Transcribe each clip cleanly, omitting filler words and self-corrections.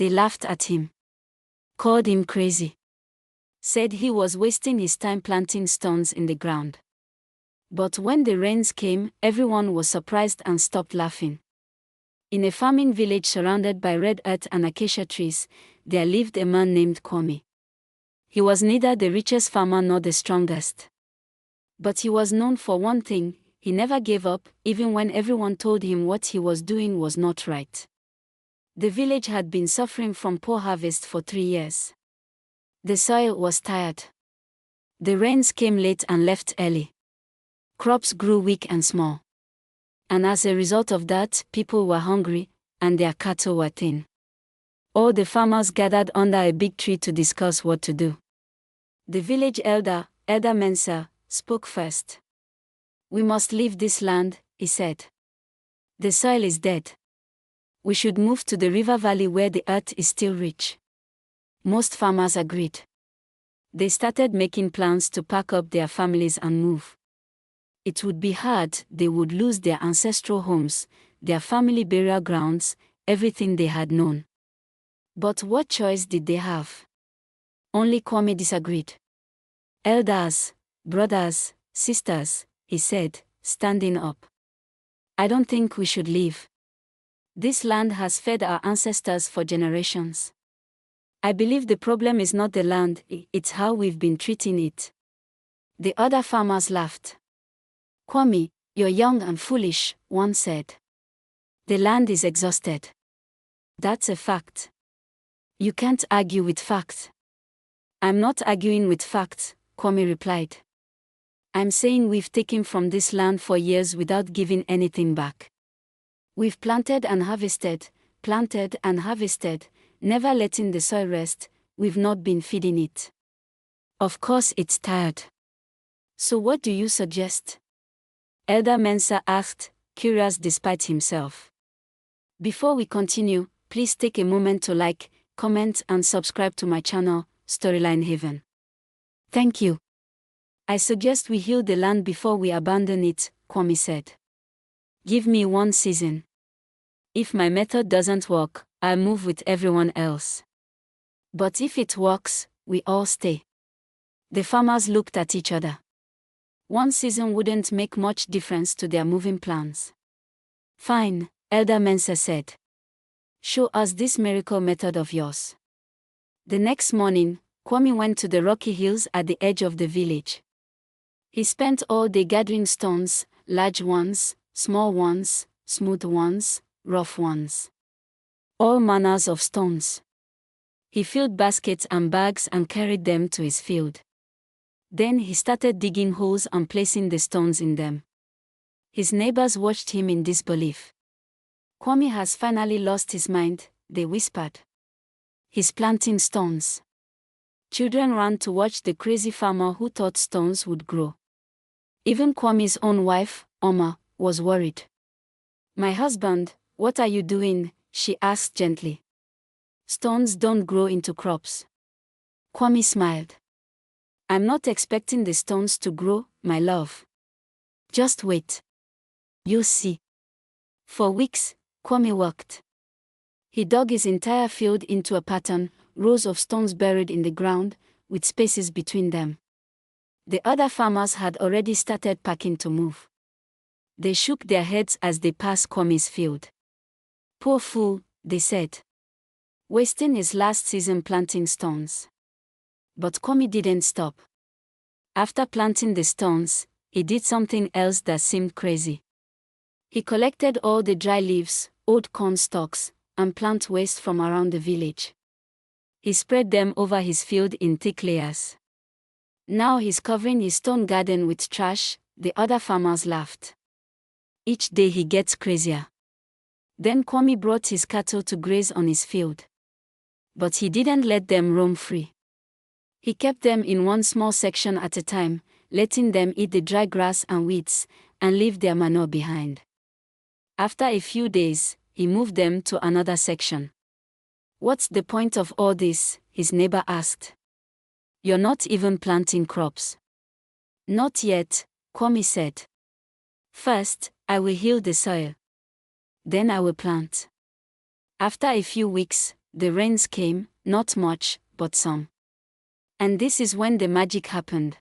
They laughed at him, called him crazy, said he was wasting his time planting stones in the ground. But when the rains came, everyone was surprised and stopped laughing. In a farming village surrounded by red earth and acacia trees, there lived a man named Kwame. He was neither the richest farmer nor the strongest. But he was known for one thing: he never gave up, even when everyone told him what he was doing was not right. The village had been suffering from poor harvest for 3 years. The soil was tired. The rains came late and left early. Crops grew weak and small. And as a result of that, people were hungry, and their cattle were thin. All the farmers gathered under a big tree to discuss what to do. The village elder, Elder Mensa, spoke first. "We must leave this land," he said. "The soil is dead. We should move to the river valley where the earth is still rich." Most farmers agreed. They started making plans to pack up their families and move. It would be hard. They would lose their ancestral homes, their family burial grounds, everything they had known. But what choice did they have? Only Kwame disagreed. "Elders, brothers, sisters," he said, standing up. "I don't think we should leave. This land has fed our ancestors for generations. I believe the problem is not the land, it's how we've been treating it." The other farmers laughed. "Kwame, you're young and foolish," one said. "The land is exhausted. That's a fact. You can't argue with facts." "I'm not arguing with facts," Kwame replied. "I'm saying we've taken from this land for years without giving anything back. We've planted and harvested, never letting the soil rest. We've not been feeding it. Of course it's tired. So what do you suggest?" Elder Mensa asked, curious despite himself. Before we continue, please take a moment to like, comment and subscribe to my channel, Storyline Haven. Thank you. "I suggest we heal the land before we abandon it," Kwame said. "Give me 1 season. If my method doesn't work, I'll move with everyone else. But if it works, we all stay." The farmers looked at each other. 1 season wouldn't make much difference to their moving plans. "Fine," Elder Mensa said. "Show us this miracle method of yours." The next morning, Kwame went to the rocky hills at the edge of the village. He spent all day gathering stones, large ones, small ones, smooth ones, rough ones. All manners of stones. He filled baskets and bags and carried them to his field. Then he started digging holes and placing the stones in them. His neighbors watched him in disbelief. "Kwame has finally lost his mind," they whispered. "He's planting stones." Children ran to watch the crazy farmer who thought stones would grow. Even Kwame's own wife, Oma, was worried. "My husband, what are you doing?" she asked gently. "Stones don't grow into crops." Kwame smiled. "I'm not expecting the stones to grow, my love. Just wait. You'll see." For weeks, Kwame worked. He dug his entire field into a pattern, rows of stones buried in the ground, with spaces between them. The other farmers had already started packing to move. They shook their heads as they passed Kwame's field. "Poor fool," they said. "Wasting his last season planting stones." But Kwame didn't stop. After planting the stones, he did something else that seemed crazy. He collected all the dry leaves, old corn stalks, and plant waste from around the village. He spread them over his field in thick layers. Now he's covering his stone garden with trash, the other farmers laughed. Each day he gets crazier. Then Kwame brought his cattle to graze on his field. But he didn't let them roam free. He kept them in one small section at a time, letting them eat the dry grass and weeds, and leave their manure behind. After a few days, he moved them to another section. "What's the point of all this?" his neighbor asked. "You're not even planting crops." "Not yet," Kwame said. "First, I will heal the soil. Then I will plant." After a few weeks, The rains came, not much, but some. And this is when the magic happened.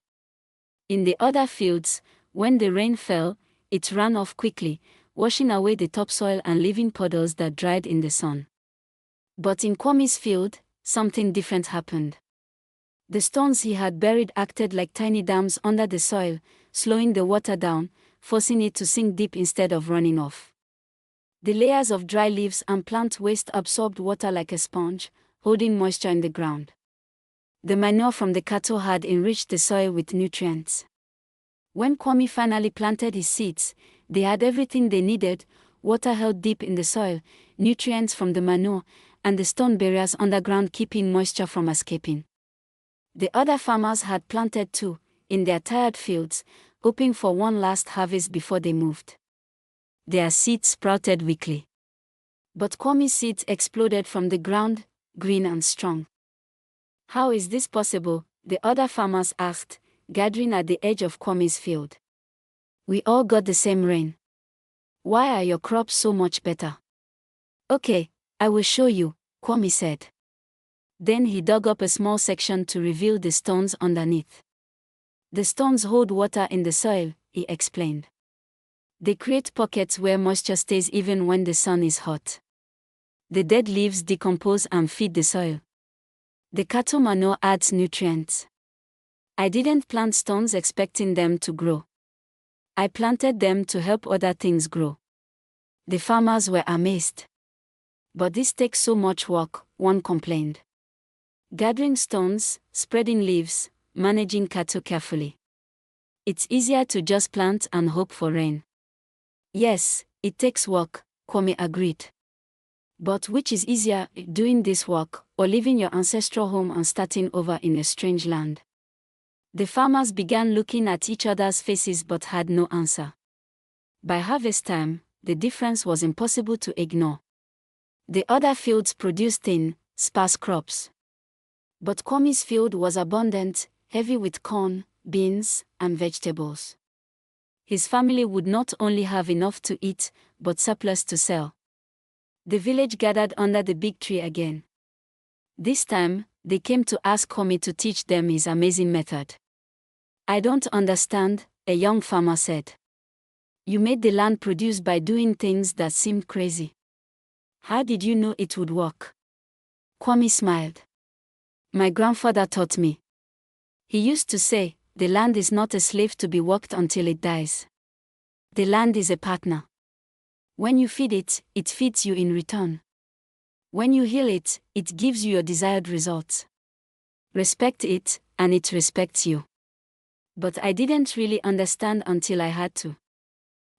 In the other fields, when the rain fell, it ran off quickly, washing away the topsoil and leaving puddles that dried in the sun. But in Kwame's field, something different happened. The stones he had buried acted like tiny dams under the soil, slowing the water down, forcing it to sink deep instead of running off. The layers of dry leaves and plant waste absorbed water like a sponge, holding moisture in the ground. The manure from the cattle had enriched the soil with nutrients. When Kwame finally planted his seeds, they had everything they needed: water held deep in the soil, nutrients from the manure, and the stone barriers underground keeping moisture from escaping. The other farmers had planted too, in their tired fields, hoping for one last harvest before they moved. Their seeds sprouted weakly. But Kwame's seeds exploded from the ground, green and strong. "How is this possible?" the other farmers asked, gathering at the edge of Kwame's field. "We all got the same rain. Why are your crops so much better?" "Okay, I will show you," Kwame said. Then he dug up a small section to reveal the stones underneath. "The stones hold water in the soil," he explained. "They create pockets where moisture stays even when the sun is hot. The dead leaves decompose and feed the soil. The cattle manure adds nutrients. I didn't plant stones expecting them to grow. I planted them to help other things grow." The farmers were amazed. "But this takes so much work," one complained. "Gathering stones, spreading leaves, managing cattle carefully. It's easier to just plant and hope for rain." "Yes, it takes work," Kwame agreed. "But which is easier, doing this work, or leaving your ancestral home and starting over in a strange land?" The farmers began looking at each other's faces but had no answer. By harvest time, the difference was impossible to ignore. The other fields produced thin, sparse crops. But Kwame's field was abundant, heavy with corn, beans, and vegetables. His family would not only have enough to eat, but surplus to sell. The village gathered under the big tree again. This time, they came to ask Kwame to teach them his amazing method. "I don't understand," a young farmer said. "You made the land produce by doing things that seemed crazy. How did you know it would work?" Kwame smiled. "My grandfather taught me. He used to say, the land is not a slave to be worked until it dies. The land is a partner. When you feed it, it feeds you in return. When you heal it, it gives you your desired results. Respect it, and it respects you." But I didn't really understand until I had to.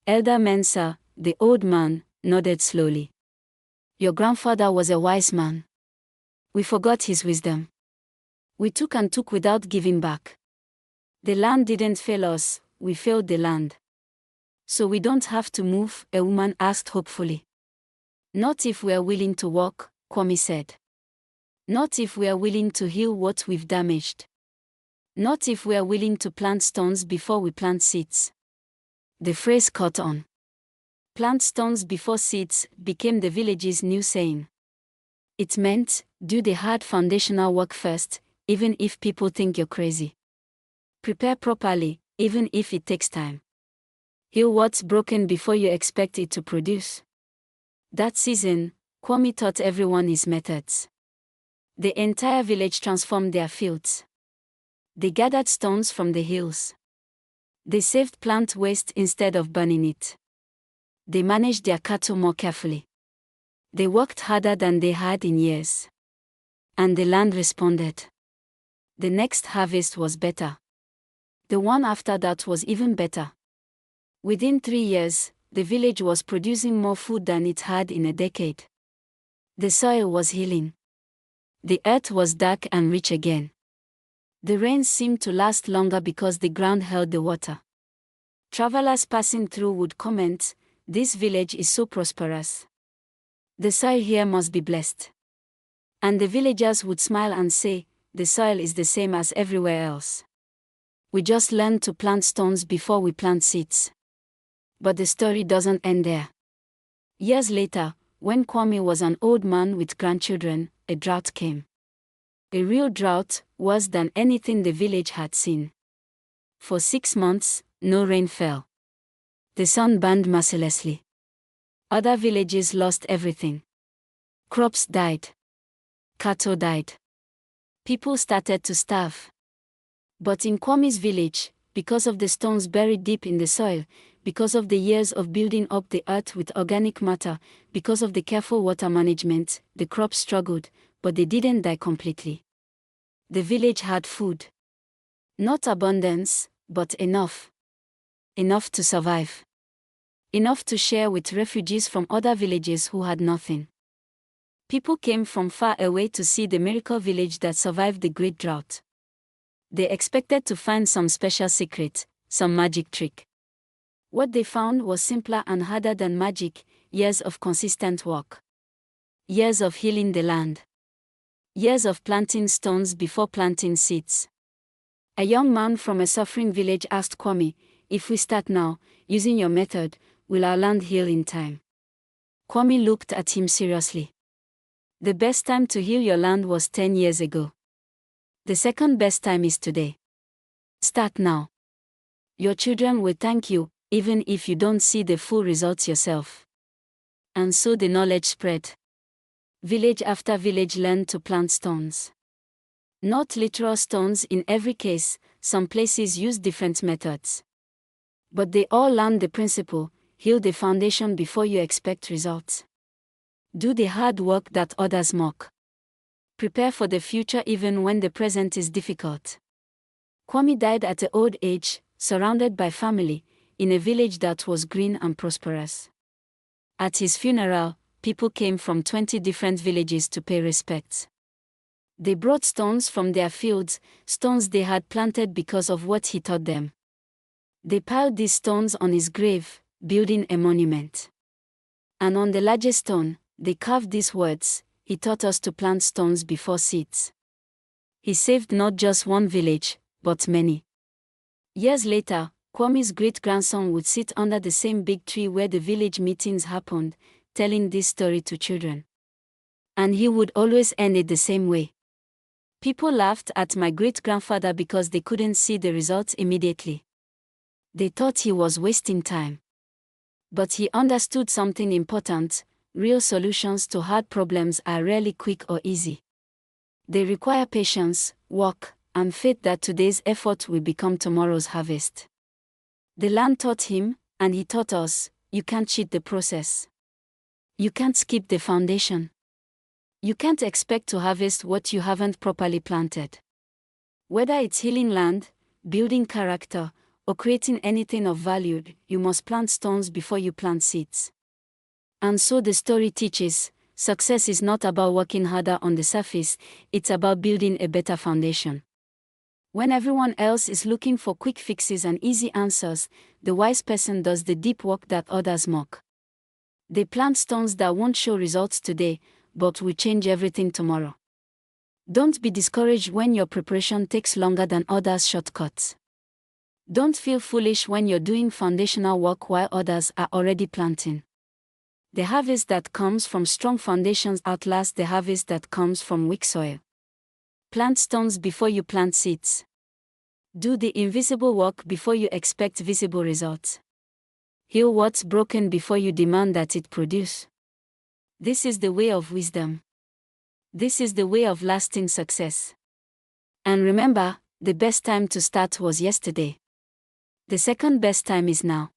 Elder Mensah, the old man, nodded slowly. "Your grandfather was a wise man. We forgot his wisdom. We took and took without giving back. The land didn't fail us, we failed the land. So we don't have to move," a woman asked hopefully. "Not if we are willing to work," Kwame said. "Not if we are willing to heal what we've damaged. Not if we are willing to plant stones before we plant seeds." The phrase caught on. "Plant stones before seeds" became the village's new saying. It meant, do the hard foundational work first, even if people think you're crazy. Prepare properly, even if it takes time. Heal what's broken before you expect it to produce. That season, Kwame taught everyone his methods. The entire village transformed their fields. They gathered stones from the hills. They saved plant waste instead of burning it. They managed their cattle more carefully. They worked harder than they had in years. And the land responded. The next harvest was better. The one after that was even better. Within 3 years, the village was producing more food than it had in a decade. The soil was healing. The earth was dark and rich again. The rains seemed to last longer because the ground held the water. Travelers passing through would comment, "This village is so prosperous. The soil here must be blessed." And the villagers would smile and say, "The soil is the same as everywhere else. We just learned to plant stones before we plant seeds." But the story doesn't end there. Years later, when Kwame was an old man with grandchildren, a drought came. A real drought, worse than anything the village had seen. For 6 months, no rain fell. The sun burned mercilessly. Other villages lost everything. Crops died. Cattle died. People started to starve. But in Kwame's village, because of the stones buried deep in the soil, because of the years of building up the earth with organic matter, because of the careful water management, the crops struggled, but they didn't die completely. The village had food. Not abundance, but enough. Enough to survive. Enough to share with refugees from other villages who had nothing. People came from far away to see the miracle village that survived the great drought. They expected to find some special secret, some magic trick. What they found was simpler and harder than magic: years of consistent work. Years of healing the land. Years of planting stones before planting seeds. A young man from a suffering village asked Kwame, "If we start now, using your method, will our land heal in time?" Kwame looked at him seriously. The best time to heal your land was 10 years ago. The second best time is today. Start now. Your children will thank you, even if you don't see the full results yourself. And so the knowledge spread. Village after village learned to plant stones. Not literal stones in every case, some places use different methods. But they all learned the principle: heal the foundation before you expect results. Do the hard work that others mock. Prepare for the future even when the present is difficult. Kwame died at an old age, surrounded by family, in a village that was green and prosperous. At his funeral, people came from 20 different villages to pay respects. They brought stones from their fields, stones they had planted because of what he taught them. They piled these stones on his grave, building a monument. And on the largest stone, they carved these words: "He taught us to plant stones before seeds." He saved not just one village, but many. Years later, Kwame's great-grandson would sit under the same big tree where the village meetings happened, telling this story to children. And he would always end it the same way. People laughed at my great-grandfather because they couldn't see the results immediately. They thought he was wasting time. But he understood something important: real solutions to hard problems are rarely quick or easy. They require patience, work, and faith that today's effort will become tomorrow's harvest. The land taught him, and he taught us: you can't cheat the process. You can't skip the foundation. You can't expect to harvest what you haven't properly planted. Whether it's healing land, building character, or creating anything of value, you must plant stones before you plant seeds. And so the story teaches: success is not about working harder on the surface, it's about building a better foundation. When everyone else is looking for quick fixes and easy answers, the wise person does the deep work that others mock. They plant stones that won't show results today, but will change everything tomorrow. Don't be discouraged when your preparation takes longer than others' shortcuts. Don't feel foolish when you're doing foundational work while others are already planting. The harvest that comes from strong foundations outlasts the harvest that comes from weak soil. Plant stones before you plant seeds. Do the invisible work before you expect visible results. Heal what's broken before you demand that it produce. This is the way of wisdom. This is the way of lasting success. And remember, the best time to start was yesterday. The second best time is now.